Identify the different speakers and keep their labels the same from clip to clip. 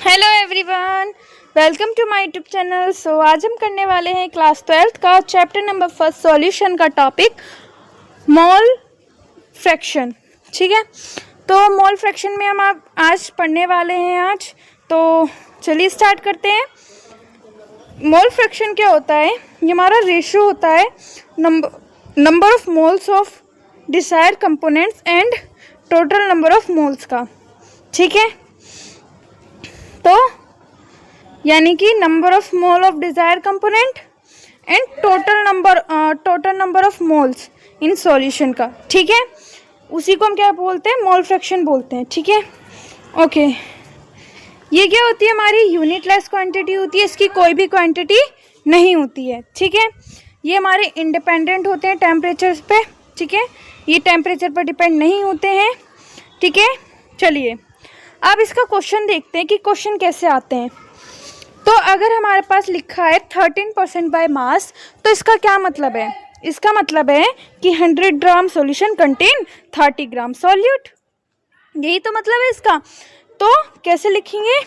Speaker 1: Hello everyone, welcome to my YouTube channel. So आज हम करने वाले हैं क्लास 12 का चैप्टर नंबर 1 सॉल्यूशन का टॉपिक मोल फ्रैक्शन। ठीक है, तो मोल फ्रैक्शन में हम आज पढ़ने वाले हैं आज। तो चलिए स्टार्ट करते हैं। मोल फ्रैक्शन क्या होता है? ये हमारा रेशियो होता है number of moles of desired components and total number of moles का। ठीक है, तो यानी कि number of mole of desire component and total number of moles in solution का। ठीक है, उसी को हम क्या बोलते हैं? मोल फ्रैक्शन बोलते हैं। ठीक है, ओके। ये क्या होती है? हमारी यूनिटलेस क्वांटिटी होती है, इसकी कोई भी क्वांटिटी नहीं होती है। ठीक है, ये हमारे इंडिपेंडेंट होते हैं टेम्परेचर पे। ठीक है, ये टेम्परेचर पर डिपेंड नहीं होते हैं। ठीक है, चलिए अब इसका क्वेश्चन देखते हैं कि क्वेश्चन कैसे आते हैं। तो अगर हमारे पास लिखा है 13% बाय मास, तो इसका क्या मतलब है? इसका मतलब है कि 100 ग्राम सॉल्यूशन कंटेन 30 ग्राम सॉल्यूट। यही तो मतलब है इसका। तो कैसे लिखेंगे?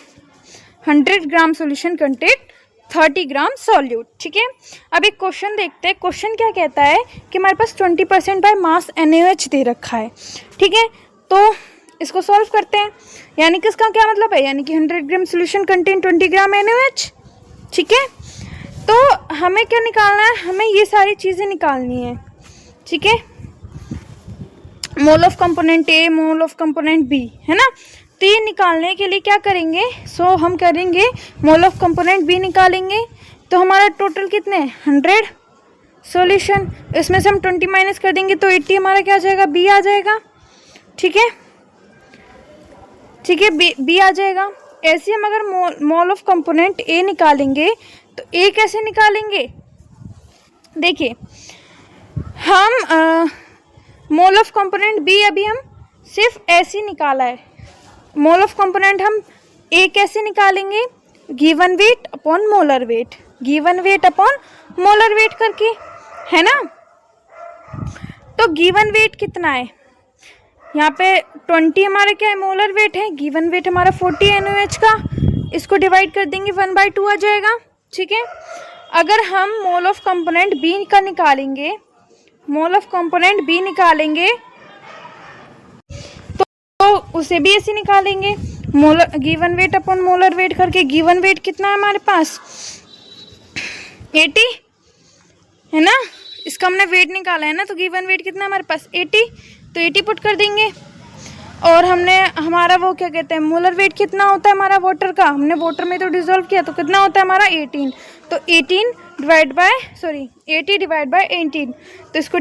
Speaker 1: 100 ग्राम सॉल्यूशन कंटेन 30 ग्राम सॉल्यूट। ठीक है, अब एक क्वेश्चन देखते हैं। क्वेश्चन क्या कहता है कि हमारे पास 20% बाय मास NaOH दे रखा है। ठीक है, तो इसको सॉल्व करते हैं। यानी कि इसका क्या मतलब है? यानी कि 100 ग्राम सोल्यूशन कंटेन 20 ग्राम NaOH। ठीक है, तो हमें क्या निकालना है? हमें ये सारी चीज़ें निकालनी है। ठीक है, mole of component A, mole of component B, है ना। तो ये निकालने के लिए क्या करेंगे? हम करेंगे मोल ऑफ कंपोनेंट B निकालेंगे। तो हमारा टोटल कितने? 100 सॉल्यूशन। इसमें से हम 20 माइनस कर देंगे तो 80 हमारा क्या आ जाएगा? B आ जाएगा। ठीक है, ठीक है, बी आ जाएगा। ऐसे हम अगर मोल ऑफ कंपोनेंट ए निकालेंगे तो ए कैसे निकालेंगे? देखिए, हम मोल ऑफ कंपोनेंट बी अभी हम सिर्फ ऐसे निकाला है। मोल ऑफ कंपोनेंट हम ए कैसे निकालेंगे? Given weight upon molar wait, given weight upon molar weight करके, है ना। तो गिवन वेट कितना है? यहाँ पे 20 हमारा क्या है? मोलर वेट है। गिवन वेट हमारा 40 NaOH का। इसको डिवाइड कर देंगे 1/2 आ जाएगा। ठीक है, अगर हम मोल ऑफ कंपोनेंट बी का निकालेंगे, मोल ऑफ कंपोनेंट बी निकालेंगे तो उसे भी ऐसे निकालेंगे, molar given weight upon molar weight करके। गिवन वेट कितना है हमारे पास? 80, है ना। इसका हमने वेट निकाला है ना, तो गिवन वेट कितना है हमारे पास? 80। तो 80 पुट कर देंगे। और हमने हमारा वो क्या कहते हैं, मोलर वेट कितना होता है हमारा वाटर का? हमने वाटर में तो डिजोल्व किया, तो कितना होता है हमारा? 18। तो 80 डिवाइड बाय 18। तो इसको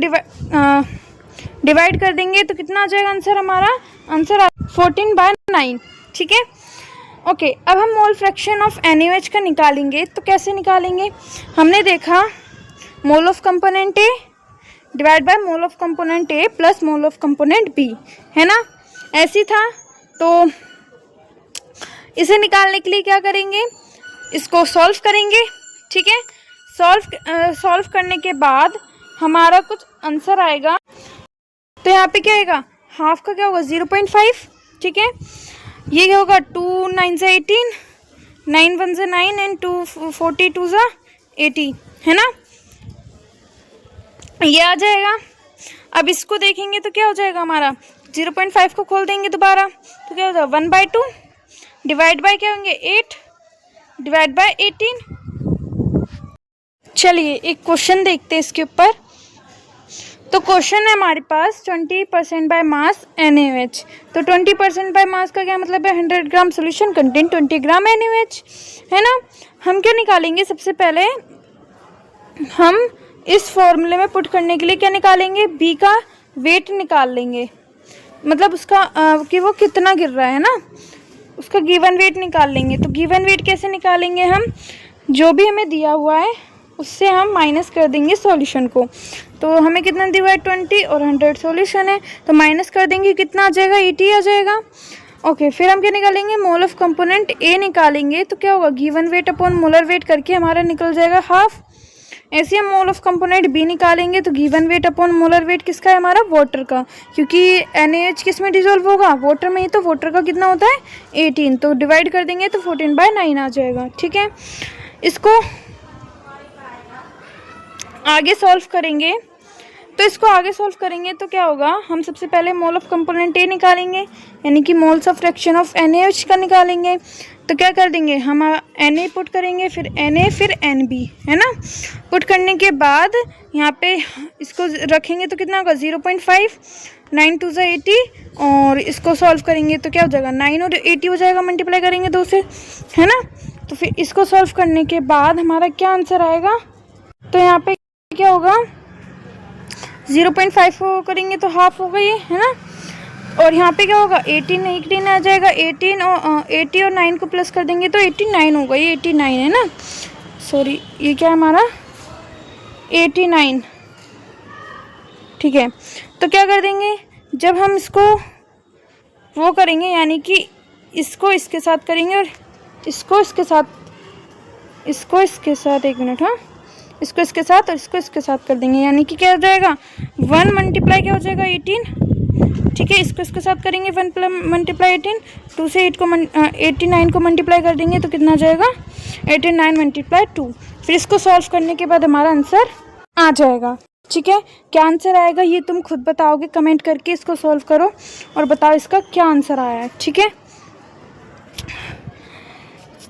Speaker 1: डिवाइड कर देंगे तो कितना आ जाएगा आंसर? हमारा आंसर 14/9। ठीक है, ओके। अब हम मोल फ्रैक्शन ऑफ NaOH का निकालेंगे। तो कैसे निकालेंगे? हमने देखा mole of component A divide by mole of component A plus mole of component B, है ना। ऐसी था। तो इसे निकालने के लिए क्या करेंगे? इसको सॉल्व करेंगे। ठीक है, सॉल्व करने के बाद हमारा कुछ आंसर आएगा। तो यहाँ पे क्या आएगा? हाफ का क्या होगा? 0.5। ठीक है, ये क्या होगा? 2 9 से 18, 9 1 से 9 एंड 2 42 से 80, है ना। ये आ जाएगा। अब इसको देखेंगे तो क्या हो जाएगा हमारा? 0.5 को खोल देंगे दोबारा तो क्या हो जाएगा? 1/2 डिवाइड बाय क्या होंगे? 8 डिवाइड बाय 18। चलिए एक क्वेश्चन देखते हैं इसके ऊपर। तो क्वेश्चन है हमारे पास 20% बाय मास NaOH। तो 20% बाय मास का क्या मतलब है? 100 ग्राम सोल्यूशन कंटेन 20 ग्राम NaOH, है ना। हम क्या निकालेंगे? सबसे पहले हम इस फॉर्मूले में पुट करने के लिए क्या निकालेंगे? बी का वेट निकाल लेंगे, मतलब उसका कि वो कितना गिर रहा है ना, उसका गिवन वेट निकाल लेंगे। तो गिवन वेट कैसे निकालेंगे? हम जो भी हमें दिया हुआ है उससे हम माइनस कर देंगे सॉल्यूशन को। तो हमें कितना दिया है? 20 और 100 सॉल्यूशन है, तो माइनस कर देंगे, कितना आ जाएगा? 80 आ जाएगा। ओके, फिर हम क्या निकालेंगे? मोल ऑफ कंपोनेंट A निकालेंगे। तो क्या होगा? Given weight upon molar weight करके हमारा निकल जाएगा हाफ। ऐसे हम मोल ऑफ कंपोनेंट बी निकालेंगे तो given weight upon molar wait किसका है हमारा, वाटर का, क्योंकि NaH किस में डिजोल्व होगा, वाटर में ही। तो वाटर का कितना होता है 18, तो डिवाइड कर देंगे तो 14/9 आ जाएगा। ठीक है, इसको आगे सॉल्व करेंगे तो क्या होगा, हम सबसे पहले मोल ऑफ कंपोनेंट ए निकालेंगे, यानी कि moles of fraction of NaH का निकालेंगे। तो क्या कर देंगे हम, Na पुट करेंगे, फिर Na फिर Nb, है ना। पुट करने के बाद यहाँ पे इसको रखेंगे तो कितना होगा 0.5, 9 2 ज़ा 80, और इसको सॉल्व करेंगे तो क्या हो जाएगा 9 और 80 हो जाएगा, मल्टीप्लाई करेंगे 2 से, है ना। तो फिर इसको सॉल्व करने के बाद हमारा क्या आंसर आएगा, तो यहाँ पे क्या होगा 0.5 करेंगे तो हाफ होगा ये, है ना। और यहाँ पे क्या होगा 18 आ जाएगा, 18 और 80 और 9 को प्लस कर देंगे तो 89 होगा, ये 89 है ना, सॉरी ये क्या है हमारा 89। ठीक है, तो क्या कर देंगे, जब हम इसको वो करेंगे, यानी कि इसको इसके साथ करेंगे और इसको इसके साथ, एक मिनट, हाँ, इसको इसके साथ और इसको इसके साथ कर देंगे, यानी कि क्या हो जाएगा 1 मल्टीप्लाई क्या हो जाएगा 18। ठीक है, इसको इसके साथ करेंगे 1 मल्टीप्लाई 18, 2 से 89 को मल्टीप्लाई कर देंगे तो कितना आ जाएगा 89 मल्टीप्लाई 2। फिर इसको सॉल्व करने के बाद हमारा आंसर आ जाएगा। ठीक है, क्या आंसर आएगा ये तुम खुद बताओगे, कमेंट करके इसको सॉल्व करो और बताओ इसका क्या आंसर आया है। ठीक है,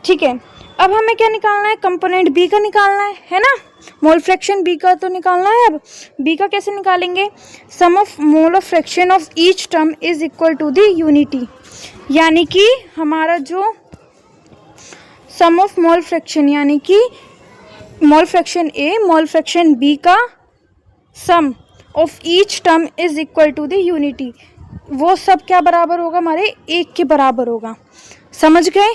Speaker 1: ठीक है, अब हमें क्या निकालना है, कंपोनेंट बी का निकालना है ना। मोल फ्रैक्शन बी का तो निकालना है। अब बी का कैसे निकालेंगे, sum of mole of fraction of each term is equal to the unity, यानी कि हमारा जो सम ऑफ मोल फ्रैक्शन, यानी कि mole fraction A mole fraction B का sum of each term is equal to the unity, वो सब क्या बराबर होगा, हमारे एक के बराबर होगा। समझ गए,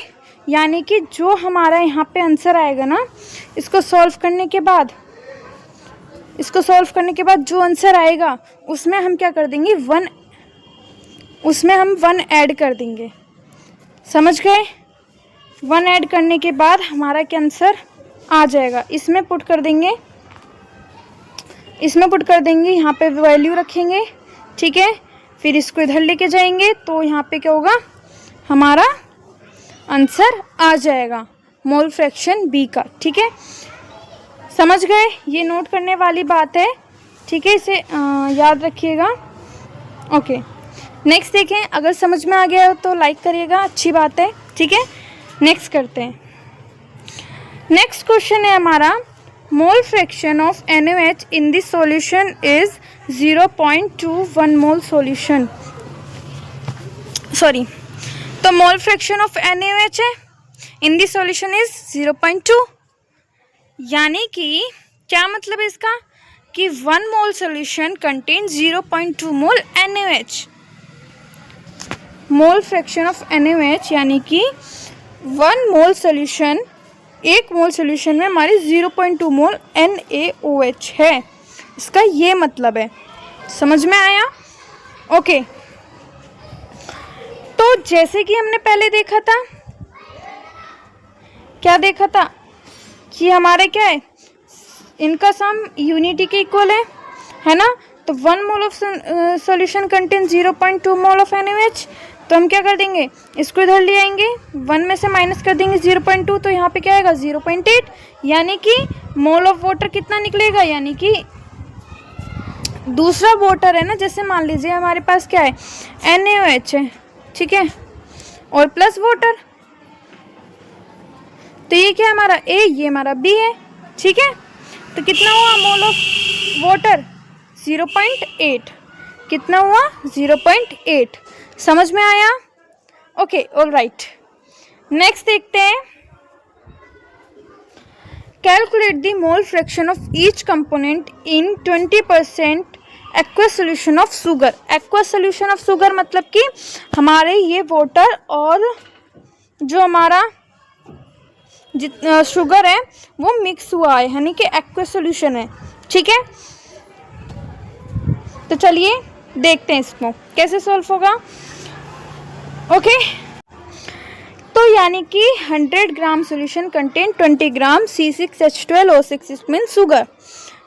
Speaker 1: यानी कि जो हमारा यहाँ पे आंसर आएगा ना, इसको सॉल्व करने के बाद जो आंसर आएगा उसमें हम क्या कर देंगे 1 ऐड कर देंगे। समझ गए, 1 ऐड करने के बाद हमारा क्या आंसर आ जाएगा, इसमें पुट कर देंगे, यहाँ पे वैल्यू रखेंगे। ठीक है, फिर इसको इधर लेके जाएंगे तो यहाँ पे क्या होगा, हमारा आंसर आ जाएगा मोल फ्रैक्शन बी का। ठीक है, समझ गए, ये नोट करने वाली बात है। ठीक है, इसे याद रखिएगा। ओके, नेक्स्ट देखें, अगर समझ में आ गया हो तो लाइक करिएगा, अच्छी बात है। ठीक है, नेक्स्ट करते हैं। नेक्स्ट क्वेश्चन है हमारा, मोल fraction of NaOH in this solution is 0.21 mole solution, sorry, तो मोल फ्रैक्शन ऑफ NaOH है इन दिस सॉल्यूशन इज 0.2, यानी कि क्या मतलब है इसका, कि 1 mole solution contain 0.2 mole NaOH। Mole fraction of NaOH यानी कि 1 मोल सॉल्यूशन, 1 मोल सॉल्यूशन में हमारी 0.2 मोल NaOH है, इसका ये मतलब है। समझ में आया? ओके, तो जैसे कि हमने पहले देखा था, क्या देखा था कि हमारे क्या है, इनका सम यूनिटी के इक्वल है ना। तो 1 mole of solution contain 0.2 mole of NaOH, तो हम क्या कर देंगे, इसको इधर ले आएंगे, 1 में से माइनस कर देंगे 0.2, तो यहाँ पे क्या आएगा 0.8, यानी कि मोल ऑफ वाटर कितना निकलेगा, यानी कि दूसरा वाटर है ना, जैसे मान लीजिए हमारे पास क्या है NaOH है, ठीक है, और प्लस वाटर, तो ये क्या है हमारा A, ये हमारा B है। ठीक है, तो कितना हुआ मोल ऑफ वाटर 0.8, कितना हुआ 0.8। समझ में आया? ओके, ऑल राइट, नेक्स्ट देखते हैं। Calculate the mole fraction of each component in 20% aqua solution of sugar. Aqua solution of sugar मतलब कि हमारे ये वाटर और जो हमारा शुगर है वो मिक्स हुआ है, यानी कि एक्वा सोल्यूशन है। ठीक है, तो चलिए देखते हैं इसको कैसे सॉल्व होगा। ओके, तो यानी कि 100 gram solution contain 20 gram C6H12O6, it mean sugar.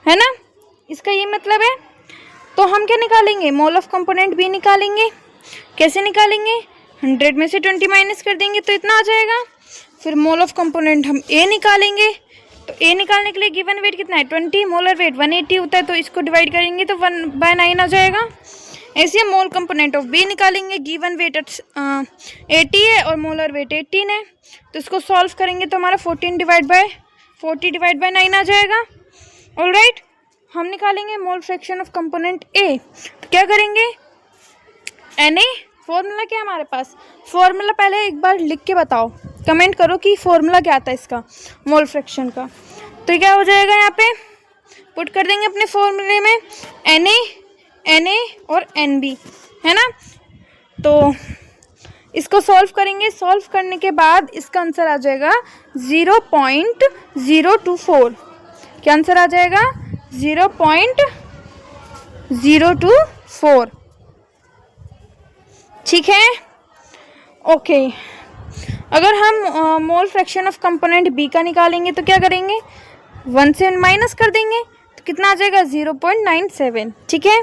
Speaker 1: है ना, इसका ये मतलब है। तो हम क्या निकालेंगे, मोल ऑफ कंपोनेंट बी निकालेंगे। कैसे निकालेंगे, 100 में से 20 माइनस कर देंगे तो इतना आ जाएगा। फिर मोल ऑफ कंपोनेंट हम ए निकालेंगे, तो ए निकालने के लिए गिवन वेट कितना है 20, मोलर वेट 180 होता है, तो इसको डिवाइड करेंगे तो 1/9 आ जाएगा। ऐसे मोल कंपोनेंट ऑफ बी निकालेंगे, गिवन वेट 80 है और मोलर वेट 18 है, तो इसको सॉल्व करेंगे तो हमारा 40 डिवाइड बाय 9 आ जाएगा। ऑलराइट, हम निकालेंगे मोल फ्रैक्शन ऑफ कंपोनेंट ए। तो क्या करेंगे, Na, फॉर्मूला क्या है हमारे पास, फॉर्मूला पहले एक बार लिख के बताओ, कमेंट करो कि फॉर्मूला क्या आता है इसका मोल फ्रैक्शन का। तो क्या हो जाएगा, यहाँ पे पुट कर देंगे अपने फॉर्मूले में Na और Nb, है ना। तो इसको सॉल्व करेंगे, सॉल्व करने के बाद इसका आंसर आ जाएगा 0.024। क्या आंसर आ जाएगा, 0.024। ठीक है, ओके। अगर हम mole fraction of component B का निकालेंगे तो क्या करेंगे, 1 से माइनस कर देंगे तो कितना आ जाएगा 0.97। ठीक है,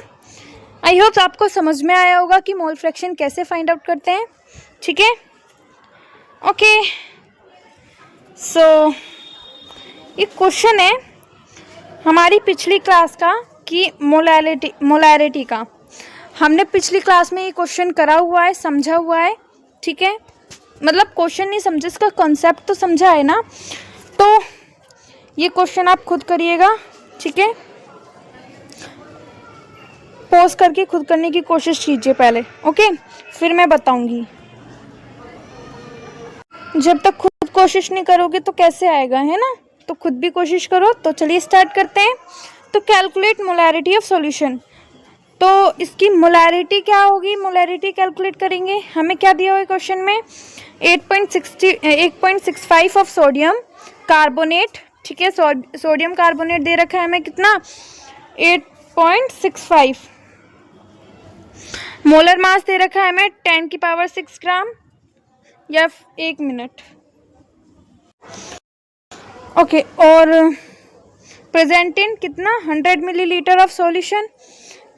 Speaker 1: आई होप आपको समझ में आया होगा कि मोल फ्रैक्शन कैसे फाइंड आउट करते हैं। ठीक है, ओके। सो ये क्वेश्चन है हमारी पिछली क्लास का कि मोलैरिटी का। हमने पिछली क्लास में ये क्वेश्चन करा हुआ है, समझा हुआ है। ठीक है, मतलब क्वेश्चन नहीं समझे, इसका कॉन्सेप्ट तो समझा है ना। तो ये क्वेश्चन आप खुद करिएगा, ठीक है, पॉज करके खुद करने की कोशिश कीजिए पहले, ओके, फिर मैं बताऊंगी। जब तक खुद कोशिश नहीं करोगे तो कैसे आएगा, है ना। तो खुद भी कोशिश करो। तो चलिए स्टार्ट करते हैं। तो कैलकुलेट मोलैरिटी ऑफ सॉल्यूशन, तो इसकी मोलैरिटी क्या होगी, मोलैरिटी कैलकुलेट करेंगे। हमें क्या दिया हुआ है क्वेश्चन में, 8.65 ऑफ सोडियम कार्बोनेट। ठीक है, सोडियम कार्बोनेट दे रखा है हमें कितना, 8.65। मोलर मास दे रखा है हमें 10⁶ ग्राम या 1 मिनट, ओके। और प्रेजेंट इन कितना, 100 millilitre of solution.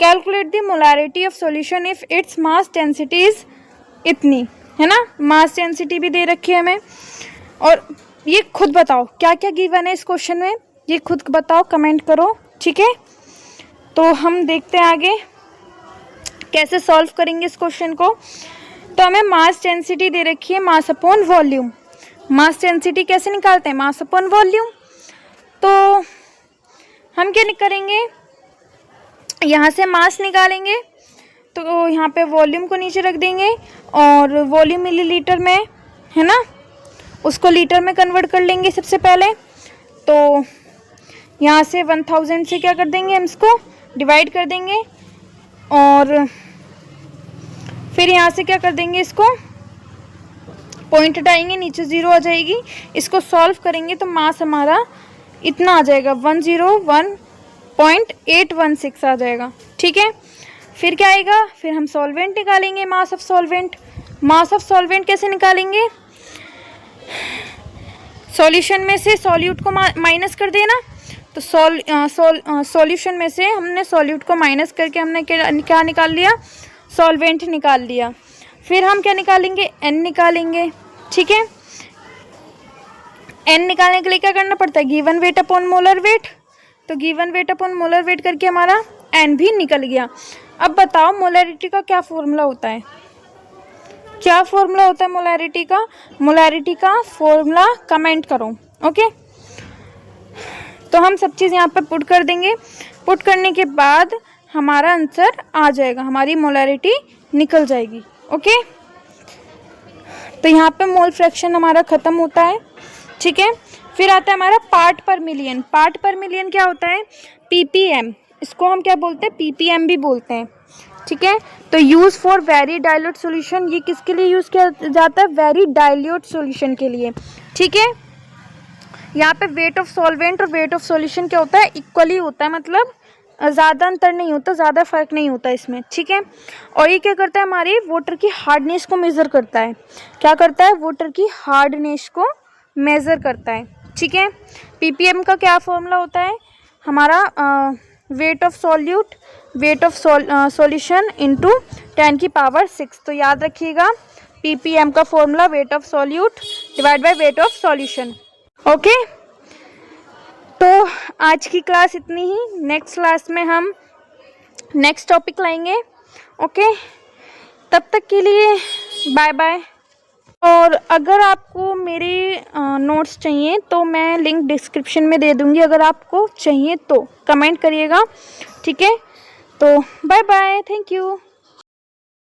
Speaker 1: Calculate the molarity of solution if its mass density is इतनी, है ना। मास डेंसिटी भी दे रखी है हमें। और ये खुद बताओ क्या क्या गिवन है इस क्वेश्चन में, ये खुद बताओ, कमेंट करो। ठीक है, तो हम देखते हैं आगे कैसे सॉल्व करेंगे इस क्वेश्चन को। तो हमें मास डेंसिटी दे रखी है, mass upon volume. Mass density कैसे निकालते हैं, मास अपॉन वॉल्यूम। तो हम क्या करेंगे, यहाँ से मास निकालेंगे, तो यहाँ पे वॉल्यूम को नीचे रख देंगे और वॉल्यूम मिलीलीटर में, है ना, उसको लीटर में कन्वर्ट कर लेंगे सबसे पहले। तो यहाँ से 1000 से क्या कर देंगे, हम इसको डिवाइड कर देंगे और फिर यहाँ से क्या कर देंगे, इसको पॉइंट हटाएंगे, नीचे 0 आ जाएगी। इसको सॉल्व करेंगे तो मास हमारा इतना आ जाएगा, 101.816 आ जाएगा। ठीक है, फिर क्या आएगा, फिर हम सॉल्वेंट निकालेंगे, mass of solvent. Mass of solvent कैसे निकालेंगे, सॉल्यूशन में से सॉल्यूट को माइनस कर देना। तो सॉल्यूशन में से हमने सॉल्यूट को माइनस करके हमने क्या निकाल लिया, सॉल्वेंट निकाल लिया। फिर हम क्या निकालेंगे, एन निकालेंगे। ठीक है, एन निकालने के लिए क्या करना पड़ता है, given weight upon molar weight. तो given weight upon molar weight करके हमारा एन भी निकल गया। अब बताओ मोलैरिटी का क्या फॉर्मूला होता है, क्या फॉर्मूला होता है मोलैरिटी का। मोलैरिटी का फॉर्मूला कमेंट करो, ओके। तो हम सब चीज़ यहाँ पे पुट कर देंगे। पुट करने के बाद हमारा आंसर आ जाएगा, हमारी मोलैरिटी निकल जाएगी, ओके। तो यहाँ पे मोल फ्रैक्शन हमारा ख़त्म होता है। ठीक है, फिर आता है हमारा पार्ट पर मिलियन। पार्ट पर मिलियन क्या होता है, पीपीएम। इसको हम क्या बोलते हैं, पीपीएम भी बोलते हैं। ठीक है, तो use for very dilute solution, ये किसके लिए यूज़ किया जाता है, वेरी डाइल्यूट सॉल्यूशन के लिए। ठीक है, यहाँ पे वेट ऑफ सॉल्वेंट और वेट ऑफ सॉल्यूशन क्या होता है, इक्वली होता है, मतलब ज़्यादा अंतर नहीं होता, ज़्यादा फर्क नहीं होता इसमें। ठीक है, और ये क्या करता है, हमारी वाटर की हार्डनेस को मेज़र करता है। क्या करता है, वाटर की हार्डनेस को मेज़र करता है। ठीक है, पीपीएम का क्या फॉर्मूला होता है, हमारा वेट ऑफ सॉल्यूशन इनटू 10 की पावर 6। तो याद रखिएगा ppm का formula weight of solute divide by weight of solution. Okay, तो आज की क्लास इतनी ही। नेक्स्ट क्लास में हम नेक्स्ट टॉपिक लाएंगे। ओके, तब तक के लिए बाय बाय। और अगर आपको मेरे नोट्स चाहिए तो मैं लिंक डिस्क्रिप्शन में दे दूँगी, अगर आपको चाहिए तो कमेंट करिएगा, ठीक है। तो बाय बाय, थैंक यू।